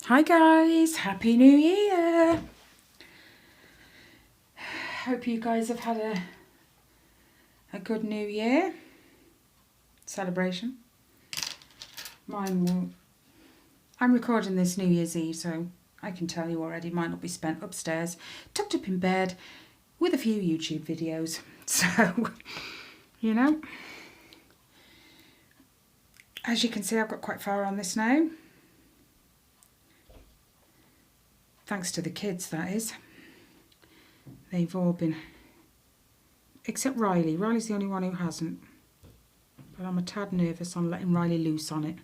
Hi guys, Happy New Year! Hope you guys have had a good New Year celebration. I'm recording this New Year's Eve, so I can tell you already mine will be spent upstairs, tucked up in bed with a few YouTube videos. So, you know, as you can see, I've got quite far on this now. Thanks to the kids, that is. They've all been, except Riley. Riley's the only one who hasn't. But I'm a tad nervous on letting Riley loose on it.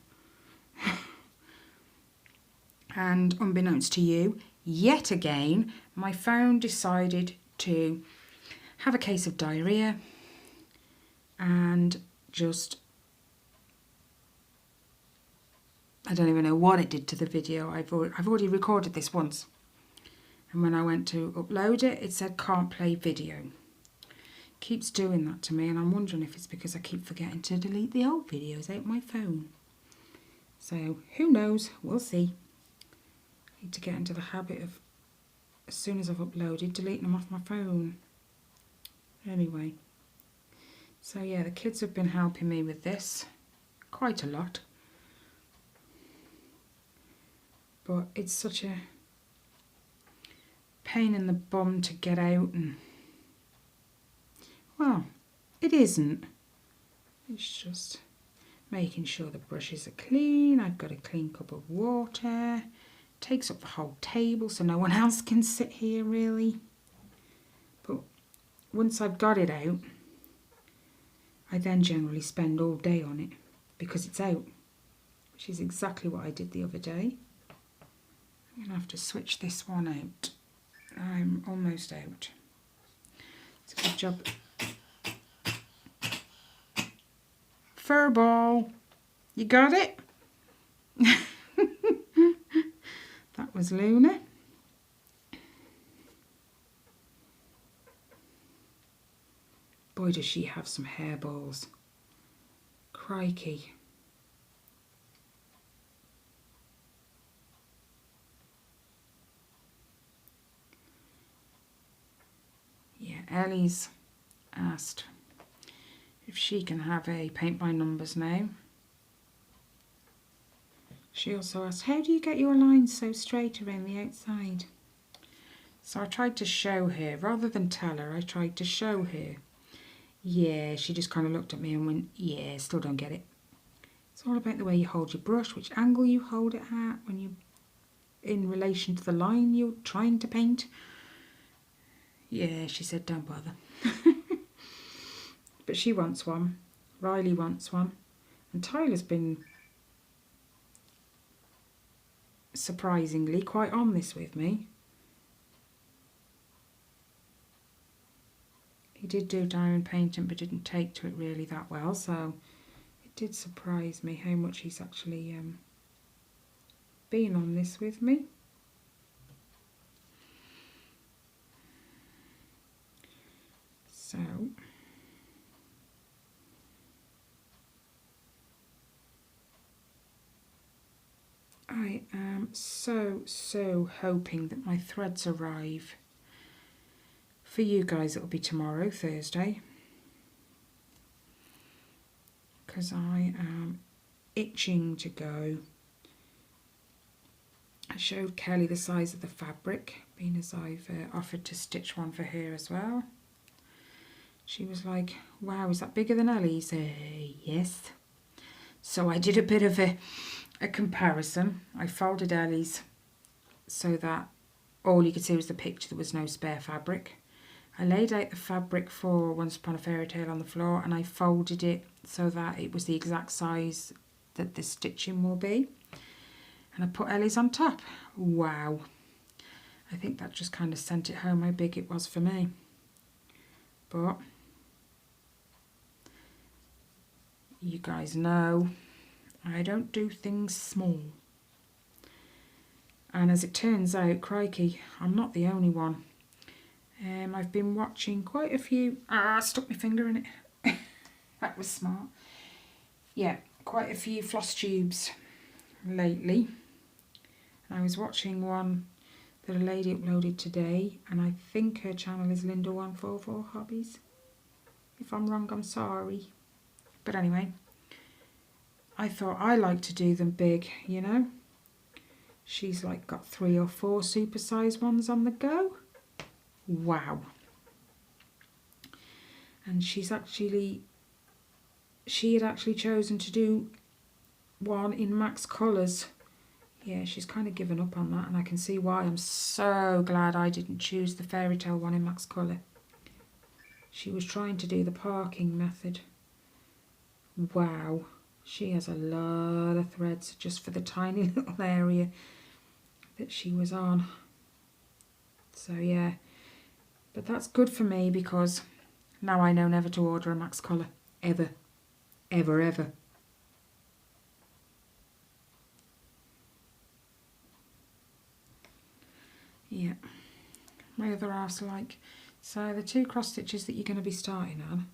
And unbeknownst to you, yet again, my phone decided to have a case of diarrhea and just, I don't even know what it did to the video. I've already recorded this once. And when I went to upload it, it said can't play video. Keeps doing that to me, and I'm wondering if it's because I keep forgetting to delete the old videos out my phone. So who knows? We'll see. I need to get into the habit of, as soon as I've uploaded, deleting them off my phone. Anyway, so yeah, the kids have been helping me with this quite a lot. But it's such a pain in the bum to get out, and well, it isn't. It's just making sure the brushes are clean. I've got a clean cup of water. Takes up the whole table so no one else can sit here really. But once I've got it out, I then generally spend all day on it because it's out, which is exactly what I did the other day. I'm going to have to switch this one out. I'm almost out. It's a good job. Furball, you got it? That was Luna. Boy, does she have some hairballs. Crikey. Yeah, Ellie's asked if she can have a paint by numbers now. She also asked, how do you get your lines so straight around the outside? So I tried to show her, rather than tell her, I tried to show her. Yeah, she just kind of looked at me and went, yeah, still don't get it. It's all about the way you hold your brush, which angle you hold it at when you're in relation to the line you're trying to paint. Yeah, she said, don't bother. But she wants one. Riley wants one. And Tyler's been surprisingly quite on this with me. He did do diamond painting but didn't take to it really that well, so it did surprise me how much he's actually been on this with me. So I am so hoping that my threads arrive. For you guys it'll be tomorrow, Thursday, because I am itching to go. I showed Kelly the size of the fabric, being as I've offered to stitch one for her as well. She was like, wow, is that bigger than Ellie's? Yes. So I did a bit of a comparison. I folded Ellie's so that all you could see was the picture, there was no spare fabric. I laid out the fabric for Once Upon a Fairy Tale on the floor, and I folded it so that it was the exact size that the stitching will be. And I put Ellie's on top. Wow. I think that just kind of sent it home how big it was for me. But you guys know I don't do things small. And as it turns out, crikey, I'm not the only one. I've been watching quite a few... I stuck my finger in it. That was smart. Yeah, quite a few floss tubes lately. I was watching one that a lady uploaded today, and I think her channel is Linda144 Hobbies. If I'm wrong, I'm sorry. But anyway, I thought I like to do them big, you know. She's like got 3 or 4 supersized ones on the go. Wow. And she had actually chosen to do one in Max Colours. Yeah, she's kind of given up on that, and I can see why. I'm so glad I didn't choose the fairy tale one in Max Colour. She was trying to do the parking method. Wow, she has a lot of threads just for the tiny little area that she was on. So yeah, but that's good for me because now I know never to order a Max Colour. Ever. Ever, ever. Yeah, my other half's like, so the 2 cross stitches that you're going to be starting on,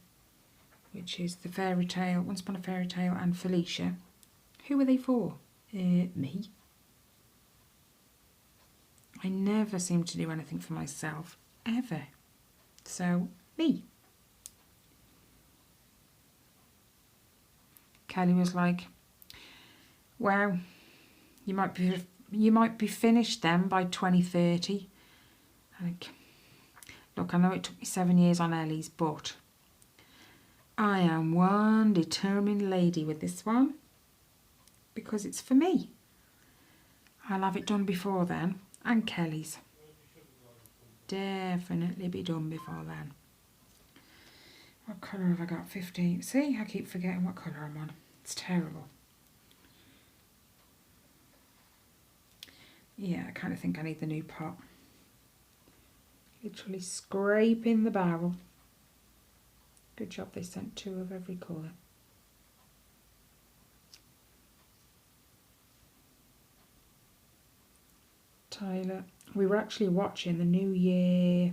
which is the fairy tale, Once Upon a Fairy Tale and Felicia, who are they for? Me. I never seem to do anything for myself, ever. So, me. Kelly was like, wow, you might be finished then by 2030. Like, look, I know it took me 7 years on Ellie's, but I am one determined lady with this one because it's for me. I'll have it done before then, and Kelly's. Definitely be done before then. What colour have I got? 15. See, I keep forgetting what colour I'm on. It's terrible. Yeah, I kind of think I need the new pot. Literally scraping the barrel. Good job they sent 2 of every colour. Tyler, we were actually watching the New Year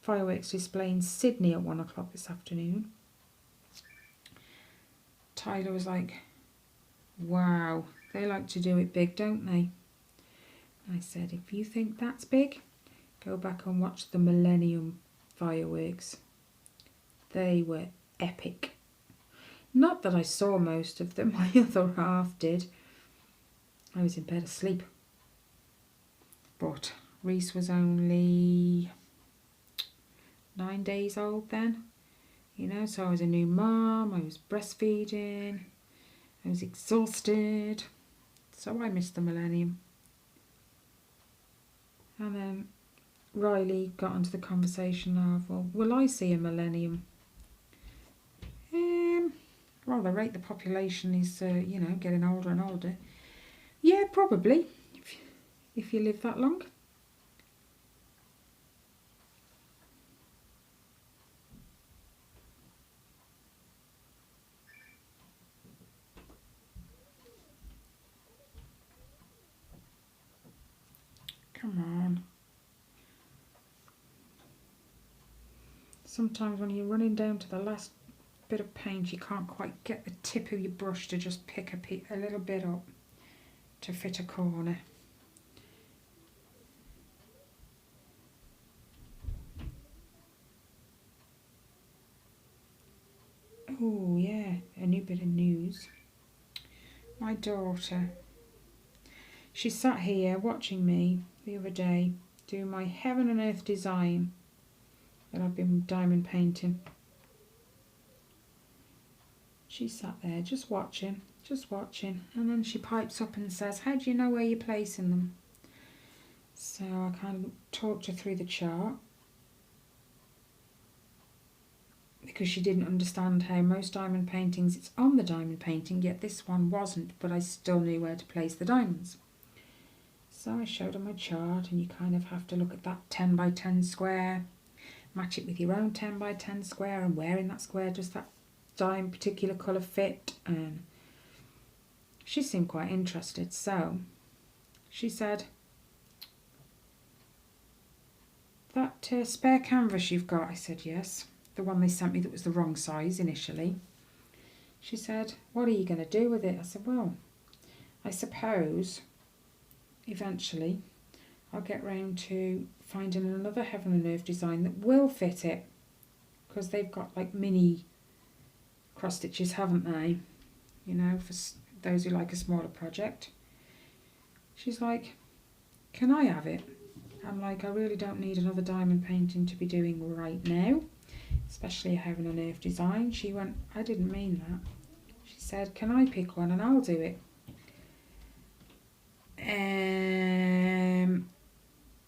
fireworks display in Sydney at 1 o'clock this afternoon. Tyler was like, wow, they like to do it big, don't they? I said, if you think that's big, go back and watch the Millennium fireworks. They were epic. Not that I saw most of them, my other half did. I was in bed asleep. But Reese was only 9 days old then, you know, so I was a new mum, I was breastfeeding, I was exhausted, so I missed the Millennium. And then Riley got into the conversation of, well, will I see a Millennium? Well, the rate the population is, you know, getting older and older. Yeah, probably, if you live that long. Come on. Sometimes when you're running down to the last bit of paint, you can't quite get the tip of your brush to just pick a little bit up to fit a corner. Oh yeah, a new bit of news. My daughter, she sat here watching me the other day do my heaven and earth design that I've been diamond painting. She sat there just watching, and then she pipes up and says, how do you know where you're placing them? So I kind of talked her through the chart, because she didn't understand how most diamond paintings, it's on the diamond painting, yet this one wasn't, but I still knew where to place the diamonds. So I showed her my chart, and you kind of have to look at that 10 by 10 square, match it with your own 10 by 10 square, and where in that square does that particular colour fit. And she seemed quite interested, so she said, that spare canvas you've got? I said yes, the one they sent me that was the wrong size initially. She said, what are you going to do with it? I said, well, I suppose eventually I'll get round to finding another Heaven and Earth design that will fit it, because they've got like mini cross stitches, haven't they? You know, for those who like a smaller project. She's like, can I have it? I'm like, I really don't need another diamond painting to be doing right now, especially a Heaven and Earth design. She went, I didn't mean that. She said, can I pick one and I'll do it?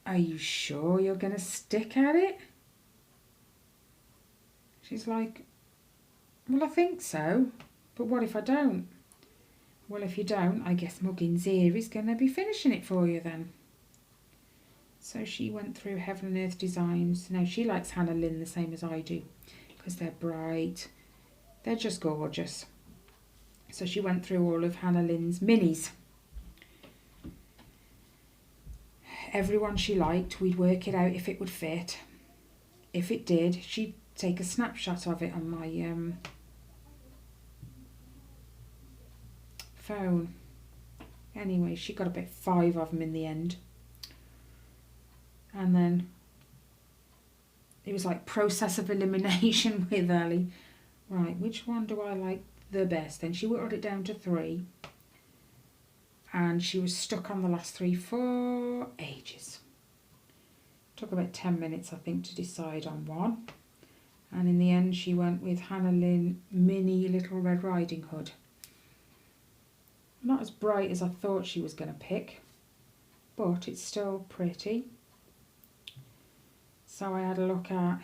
Are you sure you're going to stick at it? She's like, well, I think so, but what if I don't? Well, if you don't, I guess Muggins here is going to be finishing it for you then. So she went through Heaven and Earth designs. Now, she likes Hannah Lynn the same as I do, because they're bright. They're just gorgeous. So she went through all of Hannah Lynn's minis. Everyone she liked, we'd work it out if it would fit. If it did, she'd take a snapshot of it on my phone. Anyway, she got about 5 of them in the end. And then it was like process of elimination with Ellie. Right, which one do I like the best? Then she whittled it down to 3. And she was stuck on the last 3 for ages. Took about 10 minutes, I think, to decide on one. And in the end, she went with Hannah Lynn Mini Little Red Riding Hood. Not as bright as I thought she was going to pick, but it's still pretty. So I had a look at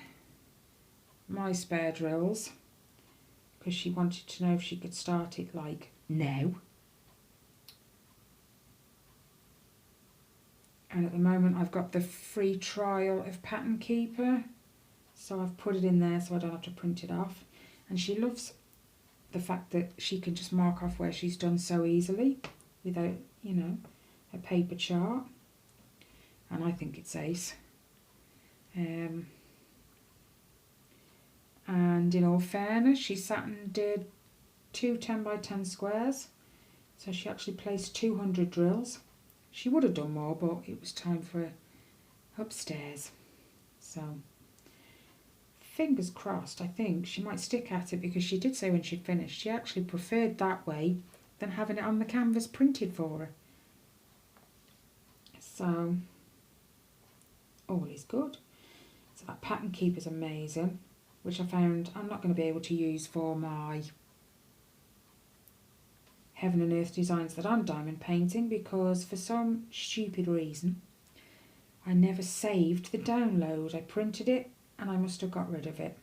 my spare drills, because she wanted to know if she could start it like now. And at the moment I've got the free trial of Pattern Keeper, so I've put it in there so I don't have to print it off. And she loves the fact that she can just mark off where she's done so easily without, you know, a paper chart. And I think it's ace. And in all fairness, she sat and did 2 10 by 10 squares. So she actually placed 200 drills. She would have done more, but it was time for upstairs. So, fingers crossed, I think she might stick at it, because she did say when she'd finished she actually preferred that way than having it on the canvas printed for her. So, all is good. So that Pattern Keeper is amazing, which I found I'm not going to be able to use for my Heaven and Earth designs that I'm diamond painting, because for some stupid reason I never saved the download. I printed it and I must have got rid of it.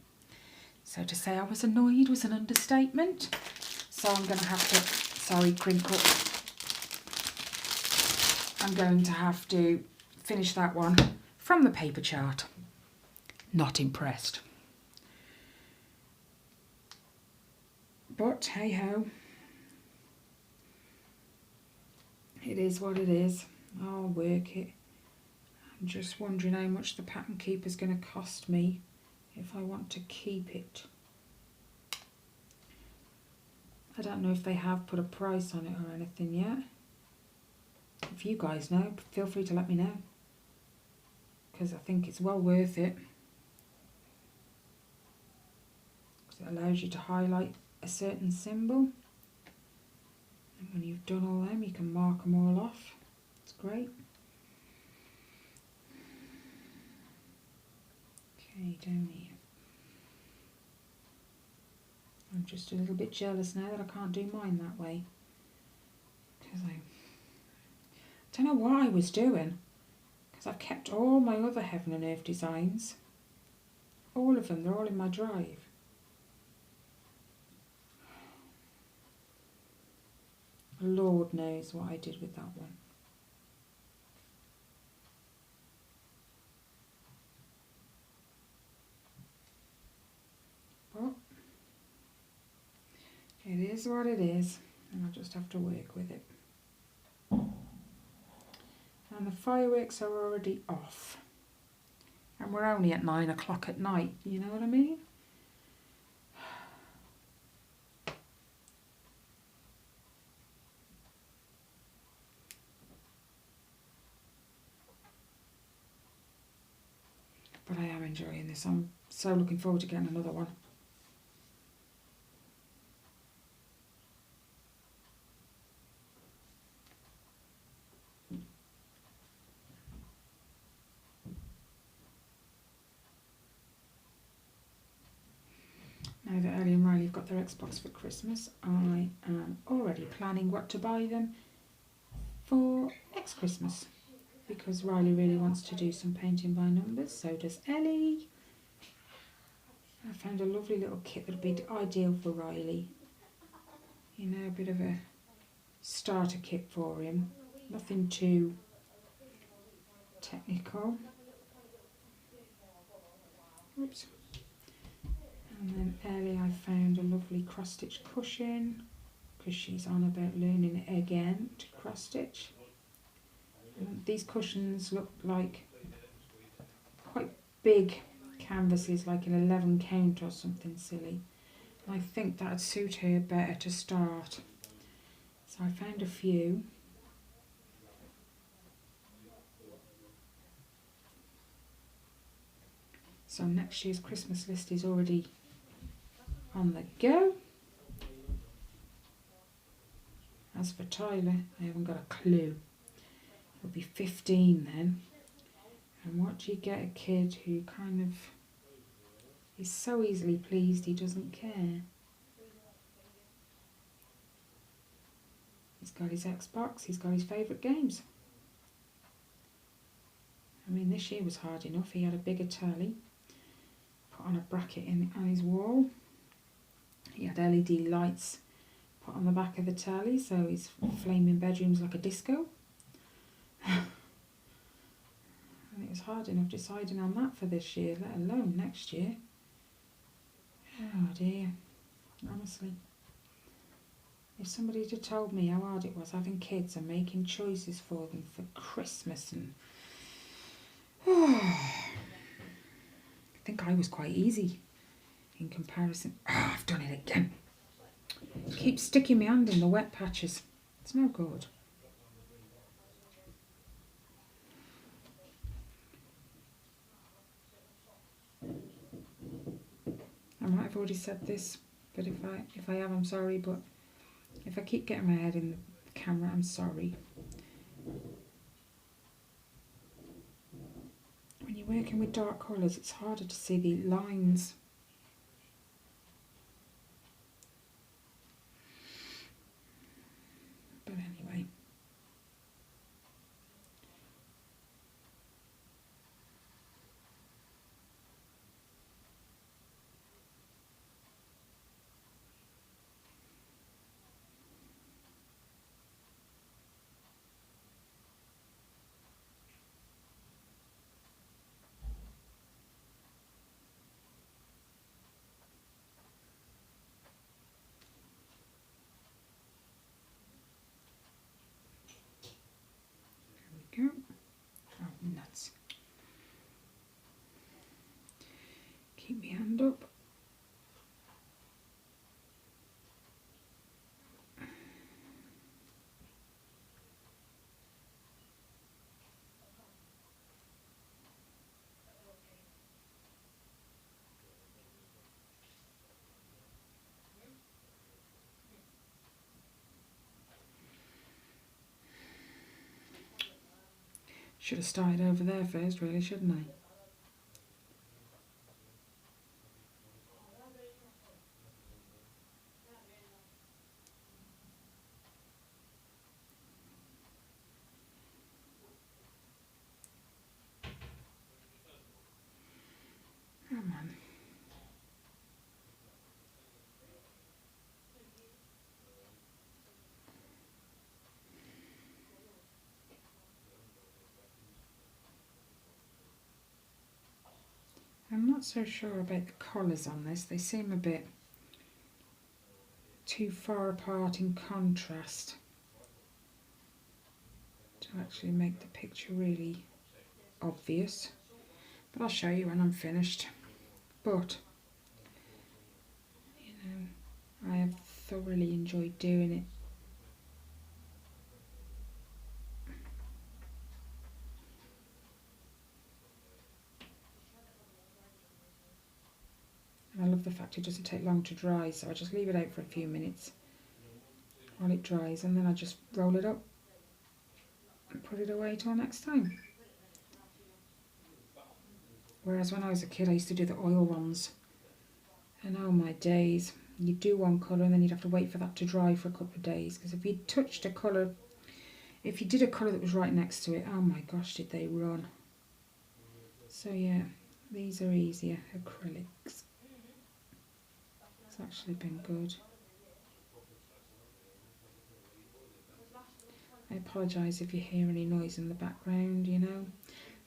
So to say I was annoyed was an understatement. So I'm going to have to, sorry, crinkle. I'm going to have to finish that one from the paper chart. Not impressed. But hey ho. It is what it is. I'll work it. I'm just wondering how much the Pattern Keeper is going to cost me if I want to keep it. I don't know if they have put a price on it or anything yet. If you guys know, feel free to let me know, because I think it's well worth it. Because it allows you to highlight a certain symbol. And when you've done all them, you can mark them all off. It's great. Okay, down here. I'm just a little bit jealous now that I can't do mine that way. Because I don't know what I was doing. Because I've kept all my other Heaven and Earth designs. All of them, they're all in my drive. Lord knows what I did with that one. But it is what it is, and I'll just have to work with it. And the fireworks are already off. And we're only at 9 o'clock at night, you know what I mean? enjoying this. I'm so looking forward to getting another one. Now that Ellie and Riley have got their Xbox for Christmas, I am already planning what to buy them for next Christmas, because Riley really wants to do some painting by numbers, so does Ellie. I found a lovely little kit that would be ideal for Riley. You know, a bit of a starter kit for him, nothing too technical. Oops. And then Ellie, I found a lovely cross stitch cushion, because she's on about learning it again to cross stitch. And these cushions look like quite big canvases, like an 11 count or something silly. And I think that'd suit her better to start. So I found a few. So next year's Christmas list is already on the go. As for Tyler, I haven't got a clue. He'll be 15 then. And what do you get a kid who kind of is so easily pleased he doesn't care? He's got his Xbox, he's got his favourite games. I mean, this year was hard enough. He had a bigger telly, put on a bracket on his wall. He had LED lights put on the back of the telly, so his flaming bedroom's like a disco. And it was hard enough deciding on that for this year, let alone next year. Oh dear, honestly. If somebody had told me how hard it was having kids and making choices for them for Christmas, and I think I was quite easy in comparison. I've done it again. Keep sticking my hand in the wet patches. It's no good. I might have already said this, but if I have, I'm sorry. But if I keep getting my head in the camera, I'm sorry. When you're working with dark colours, it's harder to see the lines. But anyway. There we go. Oh, nuts. Keep my hand up. Should have started over there first, really, shouldn't I? Come on. I'm not so sure about the colours on this. They seem a bit too far apart in contrast to actually make the picture really obvious. But I'll show you when I'm finished. But, you know, I have thoroughly enjoyed doing it. love the fact it doesn't take long to dry, so I just leave it out for a few minutes while it dries, and then I just roll it up and put it away till next time. Whereas when I was a kid I used to do the oil ones, and oh my days, you'd do one colour and then you'd have to wait for that to dry for a couple of days, because if you touched a colour, if you did a colour that was right next to it, oh my gosh, did they run. So yeah, these are easier acrylics. It's actually been good. I apologise if you hear any noise in the background, you know.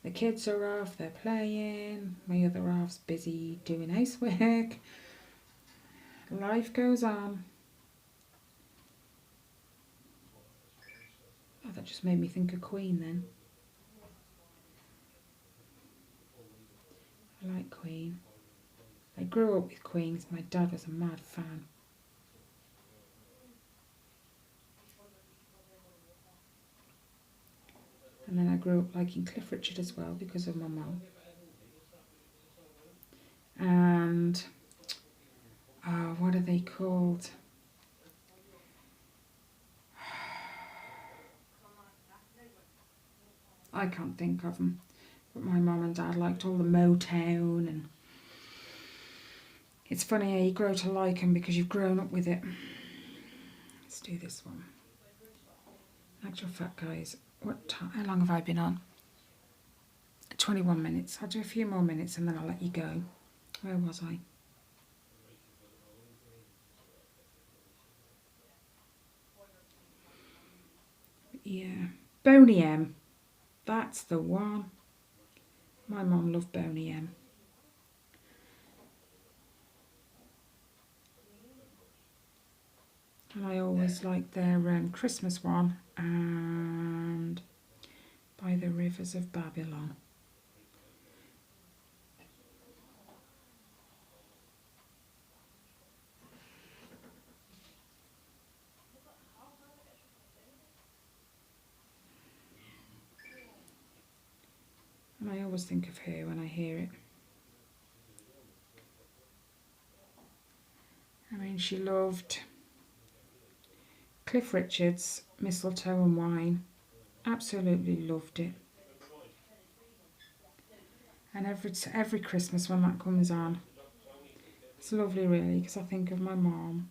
The kids are off, they're playing, my other half's busy doing housework. Life goes on. Oh, that just made me think of Queen then. I like Queen. I grew up with Queen because my dad was a mad fan. And then I grew up liking Cliff Richard as well because of my mum. And, what are they called? I can't think of them. But my mum and dad liked all the Motown, and it's funny how you grow to like them because you've grown up with it. Let's do this one. Actual fact, guys, how long have I been on? 21 minutes. I'll do a few more minutes and then I'll let you go. Where was I? Yeah, Boney M. That's the one. My mum loved Boney M. And I always liked their Christmas one, and By the Rivers of Babylon. And I always think of her when I hear it. I mean, she loved Cliff Richard's Mistletoe and Wine. Absolutely loved it. And every Christmas when that comes on, it's lovely really, because I think of my mom.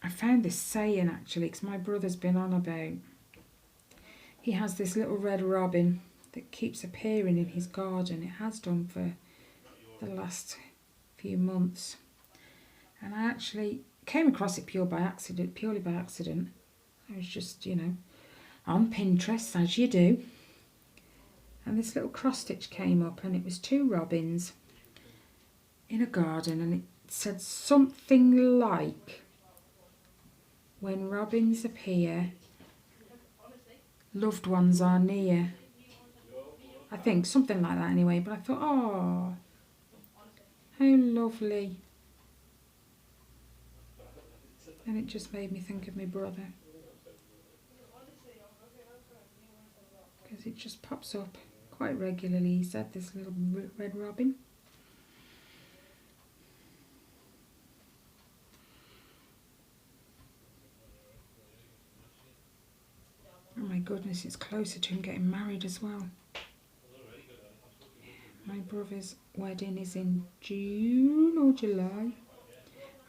I found this saying actually, because my brother's been on about, he has this little red robin that keeps appearing in his garden. It has done for the last few months. And I actually came across it purely by accident. I was just, on Pinterest, as you do. And this little cross stitch came up, and it was two robins in a garden, and it said something like, when robins appear, loved ones are near. I think something like that anyway, but I thought, oh, how lovely. And it just made me think of my brother, because it just pops up quite regularly. He said, this little red robin. Oh my goodness, it's closer to him getting married as well. My brother's wedding is in June or July.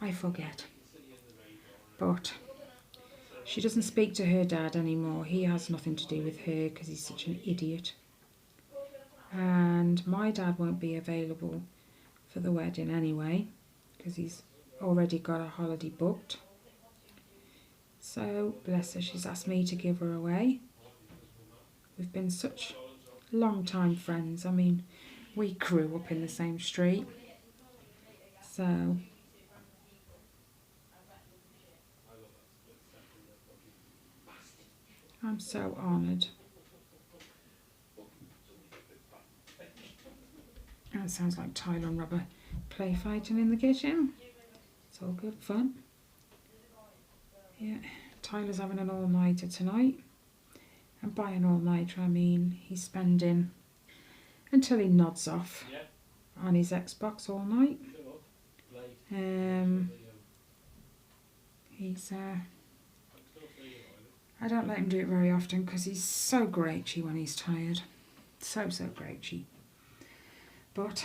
I forget. But she doesn't speak to her dad anymore. He has nothing to do with her because he's such an idiot. And my dad won't be available for the wedding anyway, because he's already got a holiday booked. So, bless her, she's asked me to give her away. We've been such long-time friends. I mean, we grew up in the same street. So, I'm so honoured. That sounds like tile and rubber play fighting in the kitchen. It's all good fun. Yeah, Tyler's having an all-nighter tonight. And by an all-nighter I mean he's spending until he nods off on his Xbox all night. He's I don't let him do it very often because he's so grouchy when he's tired. So grouchy. But,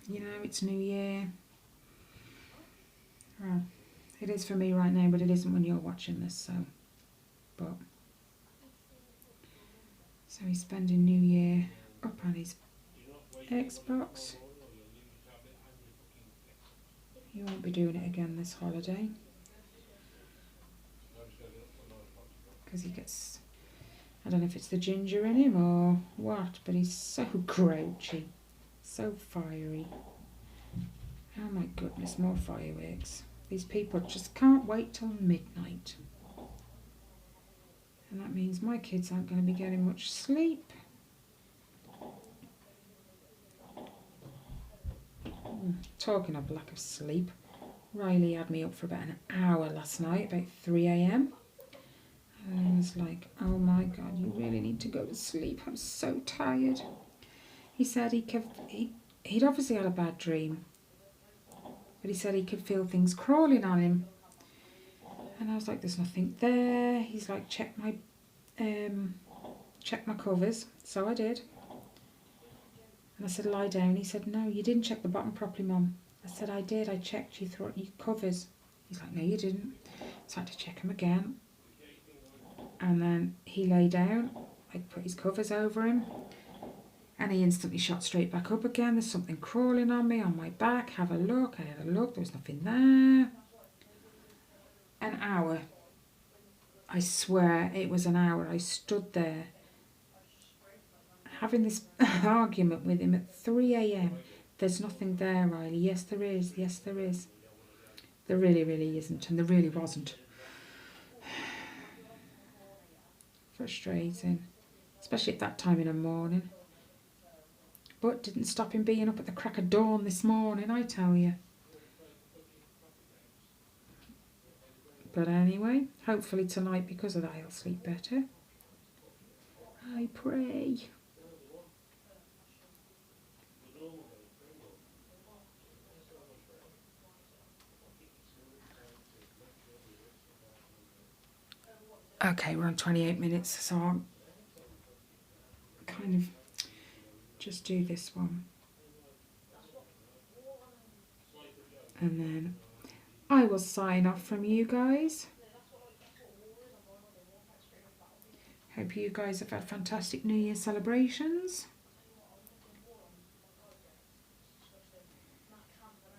you know, it's New Year. Well, it is for me right now, but it isn't when you're watching this, so. But, so he's spending New Year up on his Xbox. He won't be doing it again this holiday. Because he gets, I don't know if it's the ginger in him or what, but he's so grouchy, so fiery. Oh my goodness, more fireworks. These people just can't wait till midnight. And that means my kids aren't going to be getting much sleep. Talking of lack of sleep, Riley had me up for about an hour last night, about 3 a.m. And I was like, oh my God, you really need to go to sleep. I'm so tired. He said he'd obviously had a bad dream. But he said he could feel things crawling on him. And I was like, there's nothing there. He's like, check my covers. So I did. And I said, lie down. He said, no, you didn't check the bottom properly, Mum. I said, I did. I checked you through your covers. He's like, no, you didn't. So I had to check him again. And then he lay down. I put his covers over him. And he instantly shot straight back up again. There's something crawling on me, on my back. Have a look. I had a look. There was nothing there. An hour. I swear it was an hour. I stood there having this argument with him at 3 a.m. There's nothing there, Riley. Yes, there is. Yes, there is. There really, really isn't. And there really wasn't. Frustrating. Especially at that time in the morning. But didn't stop him being up at the crack of dawn this morning, I tell you. But anyway, hopefully tonight, because of that, he'll sleep better. I pray. Okay, we're on 28 minutes, so I'll kind of just do this one. And then I will sign off from you guys. Hope you guys have had fantastic New Year celebrations.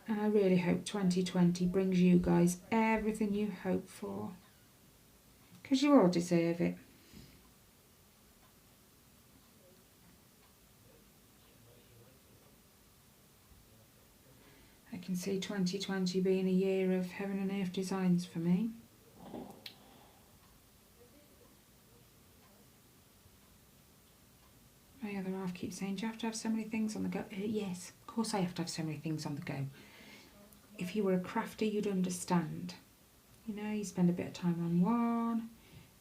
And I really hope 2020 brings you guys everything you hope for. Because you all deserve it. I can see 2020 being a year of heaven and earth designs for me. My other half keeps saying, do you have to have so many things on the go? Yes, of course I have to have so many things on the go. If you were a crafter, you'd understand. You know, you spend a bit of time on one.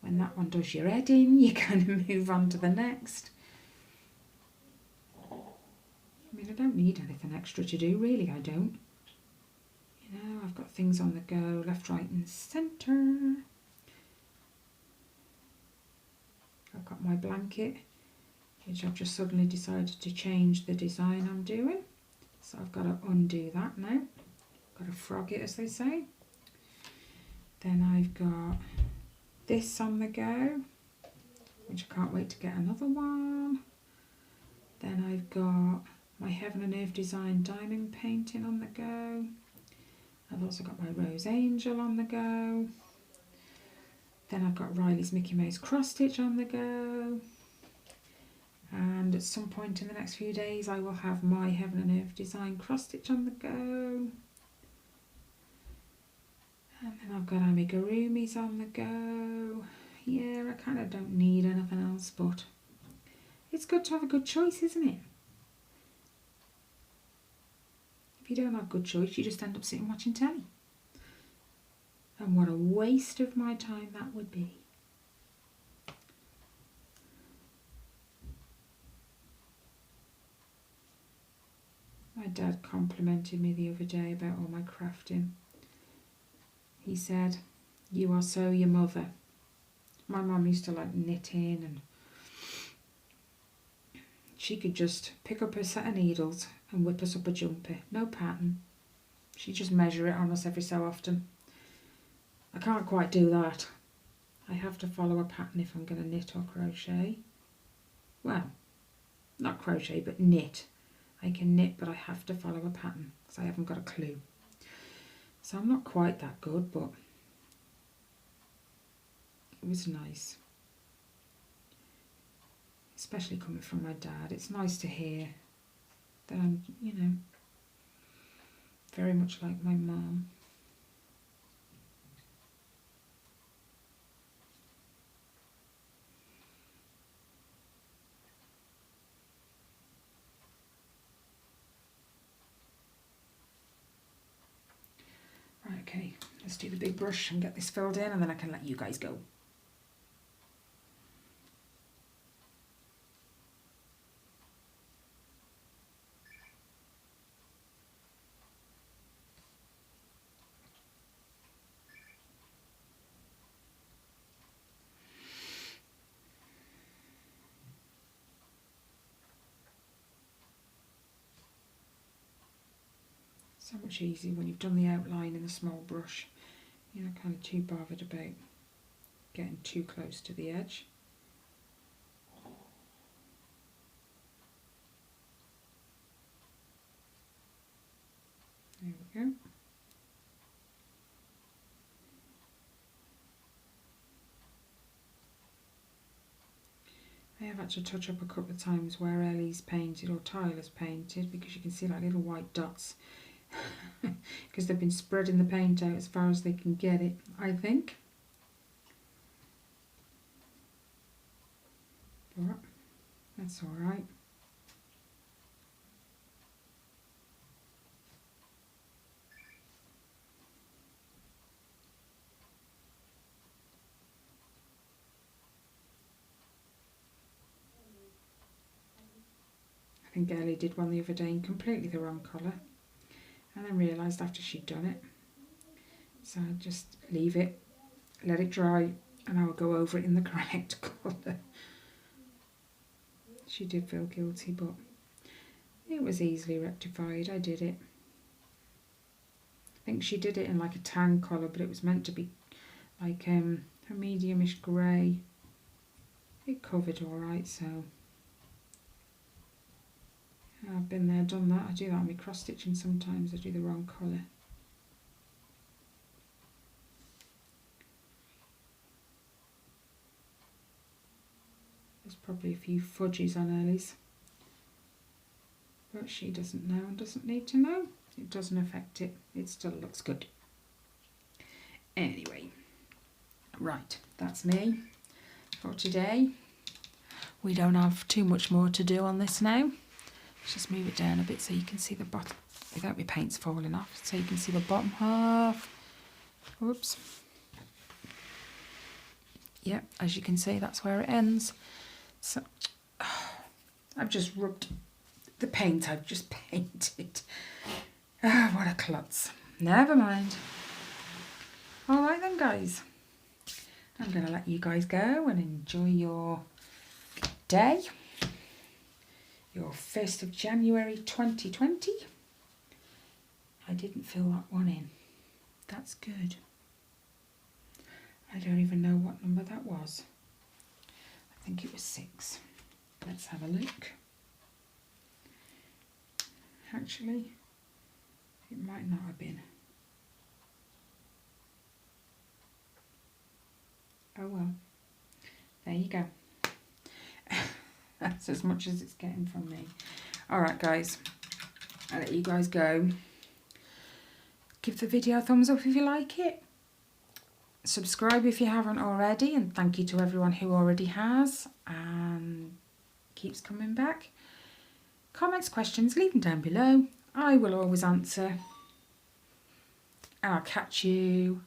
When that one does your head in, you kind of move on to the next. I mean, I don't need anything extra to do, really, I don't. You know, I've got things on the go, left, right and centre. I've got my blanket, which I've just suddenly decided to change the design I'm doing. So I've got to undo that now. Got to frog it, as they say. Then I've got this on the go, which I can't wait to get another one. Then I've got my Heaven and Earth Design diamond painting on the go. I've also got my Rose Angel on the go. Then I've got Riley's Mickey Mouse cross stitch on the go. And at some point in the next few days I will have my Heaven and Earth Design cross stitch on the go. And then I've got amigurumis on the go. Yeah, I kind of don't need anything else, but it's good to have a good choice, isn't it? you don't have good choice, you just end up sitting watching telly. And what a waste of my time that would be. My dad complimented me the other day about all my crafting. He said, "You are so your mother." My mum used to like knitting, and she could just pick up a set of needles and whip us up a jumper. No pattern. She'd just measure it on us every so often. I can't quite do that. I have to follow a pattern if I'm going to knit or crochet. Well, not crochet, but knit. I can knit, but I have to follow a pattern because I haven't got a clue. So I'm not quite that good, but it was nice. Especially coming from my dad. It's nice to hear that I'm, you know, very much like my mum. Right, okay, let's do the big brush and get this filled in, and then I can let you guys go. So much easier when you've done the outline in a small brush. You're not kind of too bothered about getting too close to the edge. There we go. I have had to touch up a couple of times where Ellie's painted or Tyler's painted, because you can see like little white dots because they've been spreading the paint out as far as they can get it, I think. But that's all right. I think Ellie did one the other day in completely the wrong colour, and then realised after she'd done it. So I just leave it, let it dry, and I'll go over it in the correct colour. She did feel guilty, but it was easily rectified. I did it. I think she did it in like a tan colour, but it was meant to be like a mediumish grey. It covered all right, so I've been there, done that. I do that on my cross stitching sometimes. I do the wrong colour. There's probably a few fudges on Ellie's, but she doesn't know and doesn't need to know. It doesn't affect it. It still looks good. Anyway, right, that's me for today. We don't have too much more to do on this now. Let's just move it down a bit so you can see the bottom without my paints falling off, so you can see the bottom half. Whoops. Yep, as you can see, that's where it ends. So I've just rubbed the paint I've just painted. Oh, what a klutz. Never mind. All right then, guys. I'm going to let you guys go and enjoy your day. Your 1st of January 2020. I didn't fill that one in. That's good. I don't even know what number that was. I think it was 6. Let's have a look. Actually, it might not have been. Oh well. There you go. That's as much as it's getting from me. Alright guys, I'll let you guys go. Give the video a thumbs up if you like it. Subscribe if you haven't already, and thank you to everyone who already has and keeps coming back. Comments, questions, leave them down below. I will always answer. And I'll catch you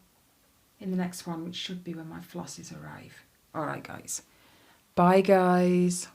in the next one, which should be when my flosses arrive. All right, guys. Bye, guys.